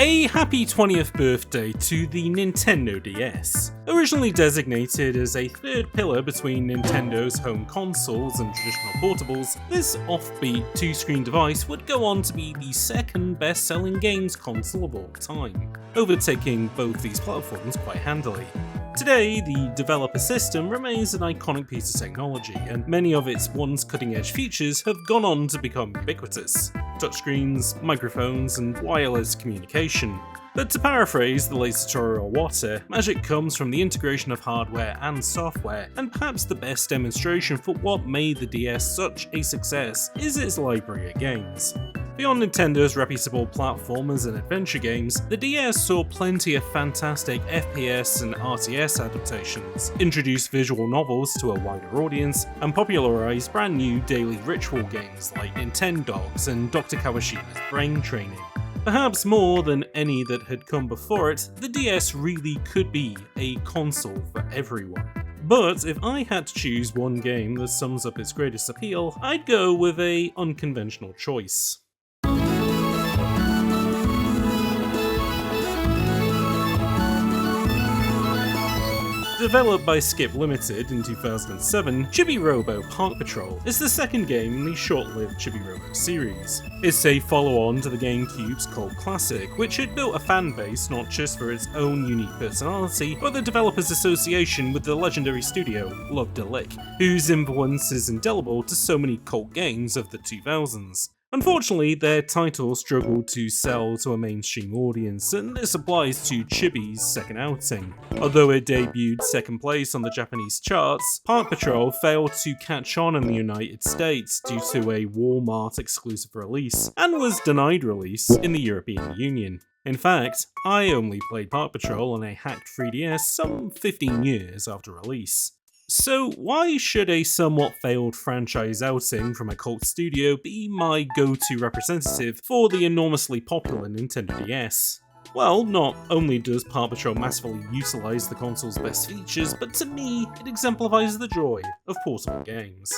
A happy 20th birthday to the Nintendo DS. Originally designated as a third pillar between Nintendo's home consoles and traditional portables, this offbeat two-screen device would go on to be the second best-selling games console of all time, overtaking both these platforms quite handily. Today, the developer system remains an iconic piece of technology, and many of its once cutting-edge features have gone on to become ubiquitous. Touchscreens, microphones, and wireless communication. But to paraphrase the late Satoru Iwata, magic comes from the integration of hardware and software, and perhaps the best demonstration for what made the DS such a success is its library of games. Beyond Nintendo's reputable platformers and adventure games, the DS saw plenty of fantastic FPS and RTS adaptations, introduced visual novels to a wider audience, and popularized brand new daily ritual games like Nintendogs and Dr. Kawashima's Brain Training. Perhaps more than any that had come before it, the DS really could be a console for everyone. But if I had to choose one game that sums up its greatest appeal, I'd go with an unconventional choice. Developed by Skip Ltd in 2007, Chibi-Robo Park Patrol is the second game in the short-lived Chibi-Robo series. It's a follow-on to the GameCube's cult classic, which had built a fanbase not just for its own unique personality, but the developer's association with the legendary studio Love the Lick, whose influence is indelible to so many cult games of the 2000s. Unfortunately, their title struggled to sell to a mainstream audience, and this applies to Chibi's second outing. Although it debuted second place on the Japanese charts, Park Patrol failed to catch on in the United States due to a Walmart exclusive release, and was denied release in the European Union. In fact, I only played Park Patrol on a hacked 3DS some 15 years after release. So why should a somewhat failed franchise outing from a cult studio be my go-to representative for the enormously popular Nintendo DS? Well, not only does Park Patrol massively utilise the console's best features, but to me, it exemplifies the joy of portable games.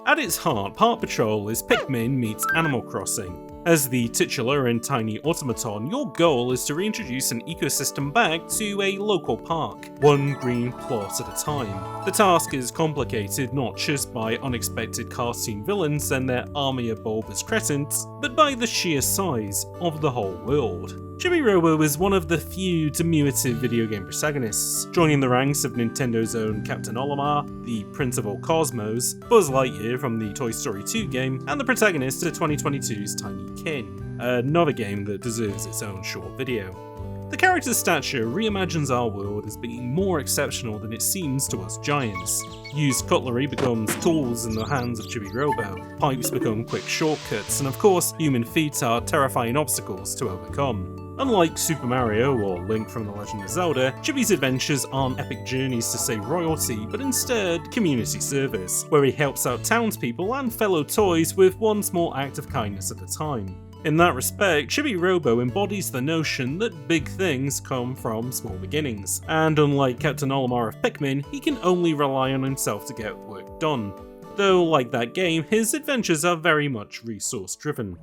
At its heart, Park Patrol is Pikmin meets Animal Crossing. As the titular and tiny automaton, your goal is to reintroduce an ecosystem back to a local park, one green plot at a time. The task is complicated not just by unexpected cartoon villains and their army of bulbous cretins, but by the sheer size of the whole world. Chibi-Robo is one of the few diminutive video game protagonists, joining the ranks of Nintendo's own Captain Olimar, the Prince of All Cosmos, Buzz Lightyear from the Toy Story 2 game, and the protagonist of 2022's Tiny Kin, another game that deserves its own short video. The character's stature reimagines our world as being more exceptional than it seems to us giants. Used cutlery becomes tools in the hands of Chibi-Robo, pipes become quick shortcuts, and of course, human feet are terrifying obstacles to overcome. Unlike Super Mario or Link from The Legend of Zelda, Chibi's adventures aren't epic journeys to save royalty, but instead community service, where he helps out townspeople and fellow toys with one small act of kindness at a time. In that respect, Chibi-Robo embodies the notion that big things come from small beginnings, and unlike Captain Olimar of Pikmin, he can only rely on himself to get work done. Though, like that game, his adventures are very much resource-driven.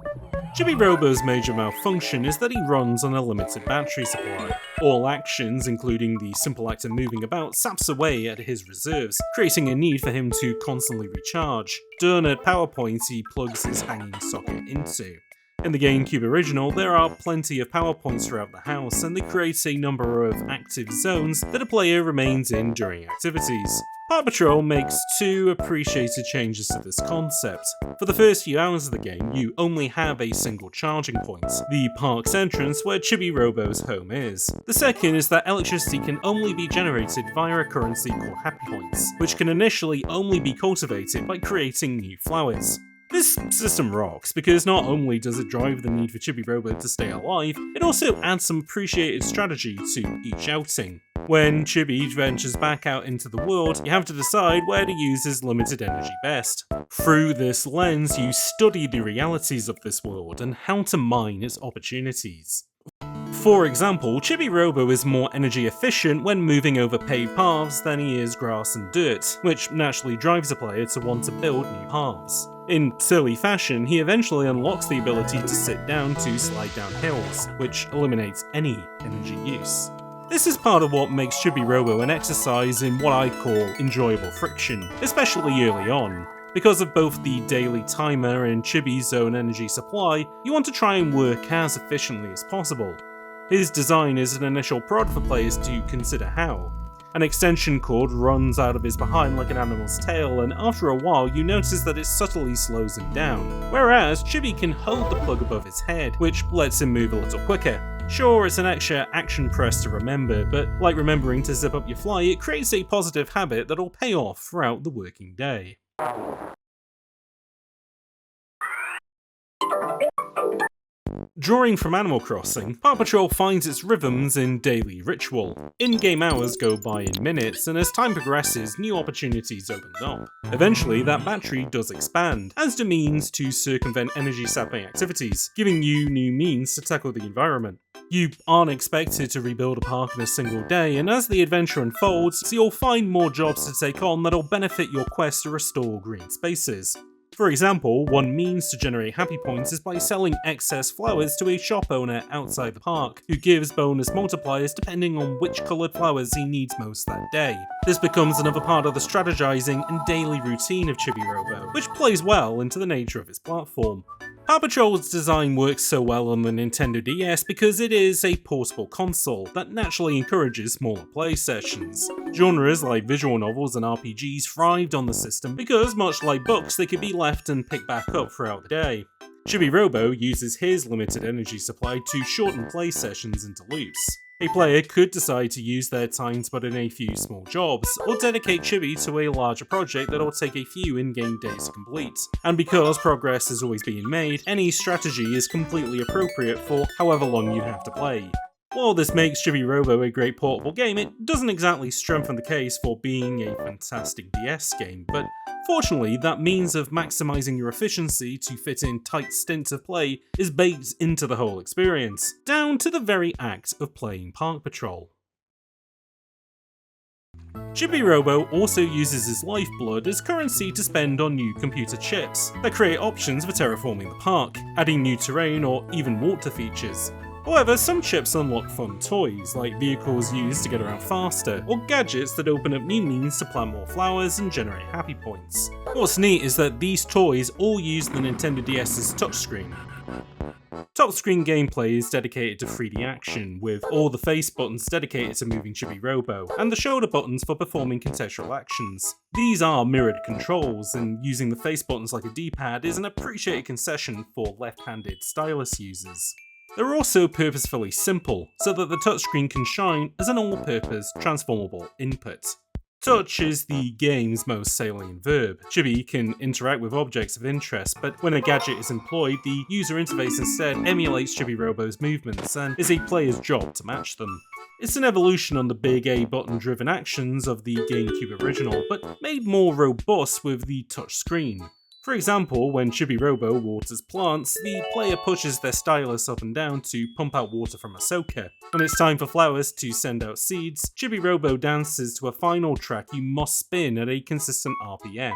Chibi-Robo's major malfunction is that he runs on a limited battery supply. All actions, including the simple act of moving about, saps away at his reserves, creating a need for him to constantly recharge, done at power points he plugs his hanging socket into. In the GameCube original, there are plenty of power points throughout the house, and they create a number of active zones that a player remains in during activities. Park Patrol makes two appreciated changes to this concept. For the first few hours of the game, you only have a single charging point, the park's entrance where Chibi-Robo's home is. The second is that electricity can only be generated via a currency called Happy Points, which can initially only be cultivated by creating new flowers. This system rocks, because not only does it drive the need for Chibi-Robo to stay alive, it also adds some appreciated strategy to each outing. When Chibi ventures back out into the world, you have to decide where to use his limited energy best. Through this lens, you study the realities of this world and how to mine its opportunities. For example, Chibi-Robo is more energy efficient when moving over paved paths than he is grass and dirt, which naturally drives a player to want to build new paths. In silly fashion, he eventually unlocks the ability to sit down to slide down hills, which eliminates any energy use. This is part of what makes Chibi-Robo an exercise in what I call enjoyable friction, especially early on. Because of both the daily timer and Chibi's own energy supply, you want to try and work as efficiently as possible. His design is an initial prod for players to consider how. An extension cord runs out of his behind like an animal's tail, and after a while you notice that it subtly slows him down, whereas Chibi can hold the plug above his head, which lets him move a little quicker. Sure, it's an extra action press to remember, but like remembering to zip up your fly, it creates a positive habit that'll pay off throughout the working day. Drawing from Animal Crossing, Park Patrol finds its rhythms in daily ritual. In-game hours go by in minutes, and as time progresses, new opportunities open up. Eventually, that battery does expand, as do means to circumvent energy-sapping activities, giving you new means to tackle the environment. You aren't expected to rebuild a park in a single day, and as the adventure unfolds, you'll find more jobs to take on that'll benefit your quest to restore green spaces. For example, one means to generate happy points is by selling excess flowers to a shop owner outside the park, who gives bonus multipliers depending on which coloured flowers he needs most that day. This becomes another part of the strategizing and daily routine of Chibi-Robo, which plays well into the nature of its platform. Park Patrol's design works so well on the Nintendo DS because it is a portable console that naturally encourages smaller play sessions. Genres like visual novels and RPGs thrived on the system because, much like books, they could be left and picked back up throughout the day. Chibi-Robo uses his limited energy supply to shorten play sessions into loops. A player could decide to use their time to put in a few small jobs, or dedicate Chibi to a larger project that'll take a few in-game days to complete. And because progress is always being made, any strategy is completely appropriate for however long you have to play. While this makes Chibi-Robo a great portable game, it doesn't exactly strengthen the case for being a fantastic DS game, but fortunately, that means of maximizing your efficiency to fit in tight stints of play is baked into the whole experience, down to the very act of playing Park Patrol. Chibi-Robo also uses his lifeblood as currency to spend on new computer chips that create options for terraforming the park, adding new terrain or even water features. However, some chips unlock fun toys, like vehicles used to get around faster, or gadgets that open up new means to plant more flowers and generate happy points. What's neat is that these toys all use the Nintendo DS's touchscreen. Touchscreen gameplay is dedicated to 3D action, with all the face buttons dedicated to moving Chibi-Robo, and the shoulder buttons for performing contextual actions. These are mirrored controls, and using the face buttons like a D-pad is an appreciated concession for left-handed stylus users. They're also purposefully simple, so that the touchscreen can shine as an all-purpose transformable input. Touch is the game's most salient verb. Chibi can interact with objects of interest, but when a gadget is employed, the user interface instead emulates Chibi-Robo's movements and is a player's job to match them. It's an evolution on the big A button-driven actions of the GameCube original, but made more robust with the touch screen. For example, when Chibi-Robo waters plants, the player pushes their stylus up and down to pump out water from a soaker. When it's time for flowers to send out seeds, Chibi-Robo dances to a final track you must spin at a consistent RPM.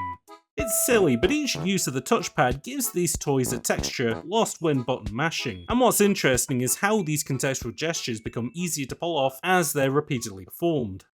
It's silly, but each use of the touchpad gives these toys a texture lost when button mashing, and what's interesting is how these contextual gestures become easier to pull off as they're repeatedly performed.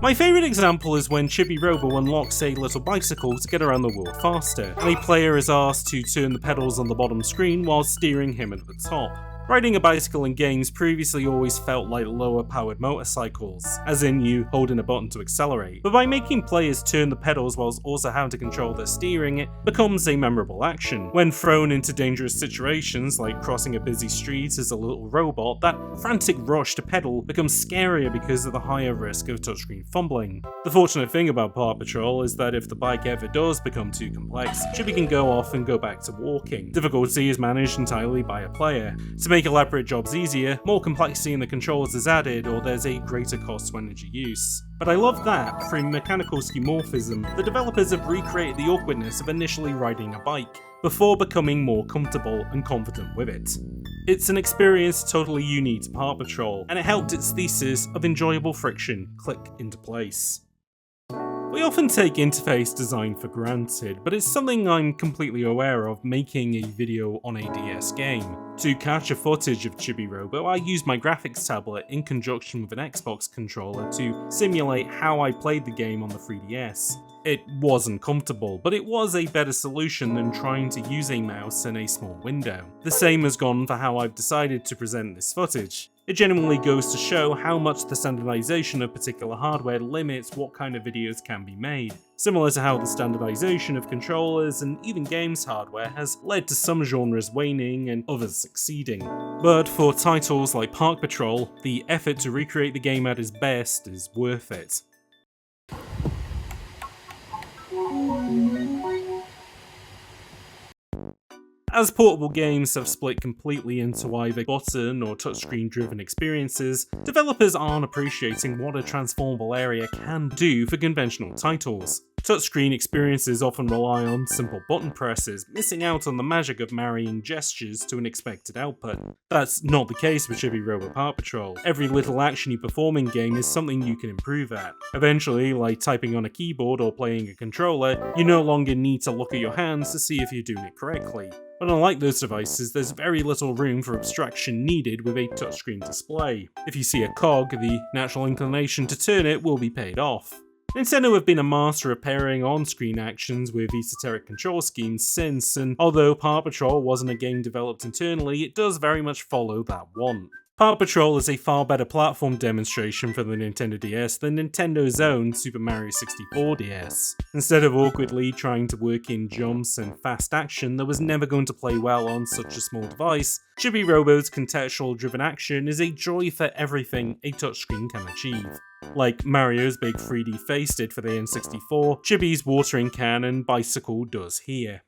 My favourite example is when Chibi-Robo unlocks a little bicycle to get around the world faster, and a player is asked to turn the pedals on the bottom screen while steering him at the top. Riding a bicycle in games previously always felt like lower powered motorcycles, as in you holding a button to accelerate, but by making players turn the pedals whilst also having to control their steering, it becomes a memorable action. When thrown into dangerous situations like crossing a busy street as a little robot, that frantic rush to pedal becomes scarier because of the higher risk of touchscreen fumbling. The fortunate thing about Park Patrol is that if the bike ever does become too complex, Chibi can go off and go back to walking. Difficulty is managed entirely by a player. To make elaborate jobs easier, more complexity in the controls is added, or there's a greater cost to energy use. But I love that, through mechanical skeuomorphism, the developers have recreated the awkwardness of initially riding a bike, before becoming more comfortable and confident with it. It's an experience totally unique to Park Patrol, and it helped its thesis of enjoyable friction click into place. We often take interface design for granted, but it's something I'm completely aware of making a video on a DS game. To capture footage of Chibi-Robo, I used my graphics tablet in conjunction with an Xbox controller to simulate how I played the game on the 3DS. It wasn't comfortable, but it was a better solution than trying to use a mouse in a small window. The same has gone for how I've decided to present this footage. It genuinely goes to show how much the standardization of particular hardware limits what kind of videos can be made, similar to how the standardization of controllers and even games hardware has led to some genres waning and others succeeding. But for titles like Park Patrol, the effort to recreate the game at its best is worth it. As portable games have split completely into either button or touchscreen driven experiences, developers aren't appreciating what a transformable area can do for conventional titles. Touchscreen experiences often rely on simple button presses, missing out on the magic of marrying gestures to an expected output. That's not the case with Chibi-Robo Park Patrol. Every little action you perform in game is something you can improve at. Eventually, like typing on a keyboard or playing a controller, you no longer need to look at your hands to see if you're doing it correctly. But unlike those devices, there's very little room for abstraction needed with a touchscreen display. If you see a cog, the natural inclination to turn it will be paid off. Nintendo have been a master of pairing on-screen actions with esoteric control schemes since, and although Park Patrol wasn't a game developed internally, it does very much follow that want. Park Patrol is a far better platform demonstration for the Nintendo DS than Nintendo's own Super Mario 64 DS. Instead of awkwardly trying to work in jumps and fast action that was never going to play well on such a small device, Chibi-Robo's contextual-driven action is a joy for everything a touchscreen can achieve. Like Mario's big 3D face did for the N64, Chibi's watering can and bicycle does here.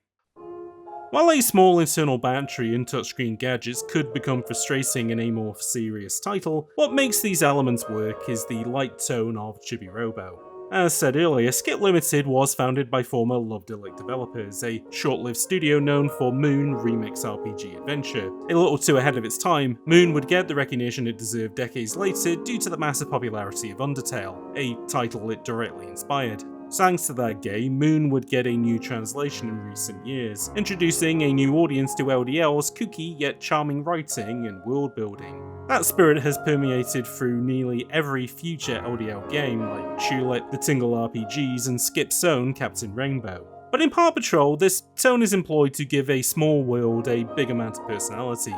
While a small internal battery and touchscreen gadgets could become frustrating in a more serious title, what makes these elements work is the light tone of Chibi-Robo. As said earlier, Skip Ltd was founded by former Love Delic developers, a short-lived studio known for Moon Remix RPG Adventure. A little too ahead of its time, Moon would get the recognition it deserved decades later due to the massive popularity of Undertale, a title it directly inspired. Thanks to that game, Moon would get a new translation in recent years, introducing a new audience to LDL's kooky yet charming writing and world building. That spirit has permeated through nearly every future LDL game like Tulip, the Tingle RPGs, and Skip's own Captain Rainbow. But in Park Patrol, this tone is employed to give a small world a big amount of personality.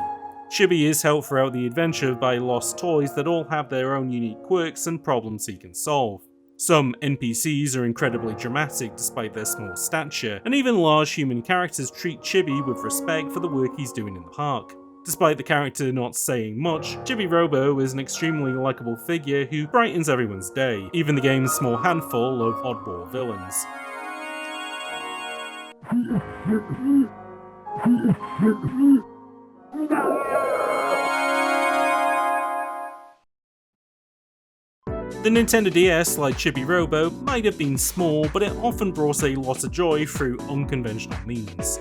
Chibi is helped throughout the adventure by lost toys that all have their own unique quirks and problems he can solve. Some NPCs are incredibly dramatic despite their small stature, and even large human characters treat Chibi with respect for the work he's doing in the park. Despite the character not saying much, Chibi-Robo is an extremely likable figure who brightens everyone's day, even the game's small handful of oddball villains. The Nintendo DS, like Chibi-Robo, might have been small, but it often brought a lot of joy through unconventional means.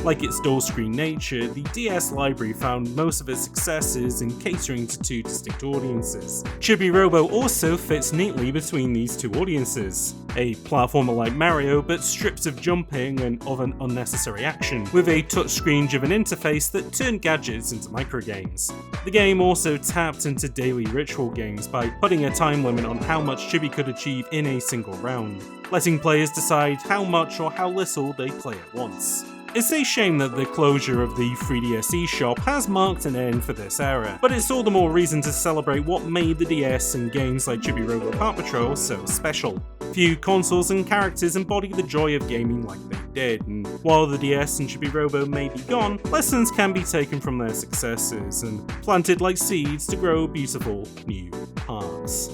Like its dual-screen nature, the DS library found most of its successes in catering to two distinct audiences. Chibi-Robo also fits neatly between these two audiences. A platformer like Mario, but stripped of jumping and other unnecessary action, with a touchscreen-driven interface that turned gadgets into microgames. The game also tapped into daily ritual games by putting a time limit on how much Chibi could achieve in a single round, letting players decide how much or how little they play at once. It's a shame that the closure of the 3DS eShop has marked an end for this era, but it's all the more reason to celebrate what made the DS and games like Chibi-Robo Park Patrol so special. Few consoles and characters embody the joy of gaming like they did, and while the DS and Chibi-Robo may be gone, lessons can be taken from their successes and planted like seeds to grow beautiful new parks.